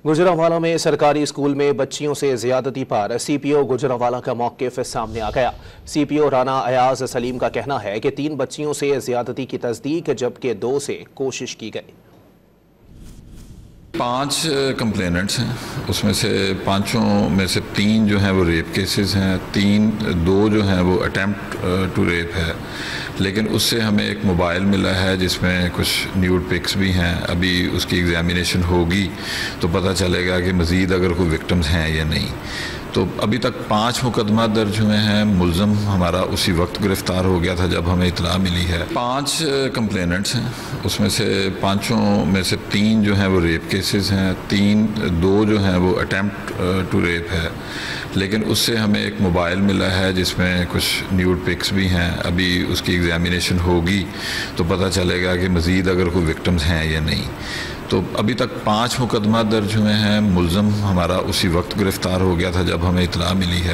गुजरांवाला में सरकारी स्कूल में बच्चियों से ज्यादती पर सीपीओ गुजरांवाला का मौक़िफ़ सामने आ गया। सीपीओ राना अयाज सलीम का कहना है कि 3 बच्चियों से ज्यादती की तस्दीक जबकि 2 से कोशिश की गई। 5 कंप्लेनेंट्स हैं, उसमें से 5 में से 3 जो हैं वो रेप केसेस हैं, 2 जो हैं वो अटेम्प्ट टू रेप है। लेकिन उससे हमें एक मोबाइल मिला है जिसमें कुछ न्यूड पिक्स भी हैं। अभी उसकी एग्जामिनेशन होगी तो पता चलेगा कि मज़ीद अगर कोई विक्टिम्स हैं या नहीं। तो अभी तक 5 मुकदमा दर्ज हुए हैं। मुलज़म हमारा उसी वक्त गिरफ़्तार हो गया था जब हमें इतला मिली है। 5 कंप्लेनेंट्स हैं, उसमें से 5 में से 3 जो हैं वो रेप केसेस हैं, 2 जो हैं वो अटेम्प्ट टू रेप है। लेकिन उससे हमें एक मोबाइल मिला है जिसमें कुछ न्यूड पिक्स भी हैं। अभी उसकी एग्जामिनेशन होगी तो पता चलेगा कि मज़ीद अगर कोई विक्टिम्स हैं या नहीं। तो अभी तक 5 मुकदमा दर्ज हुए हैं। मुलज़म हमारा उसी वक्त गिरफ़्तार हो गया था जब हमें इतला मिली है।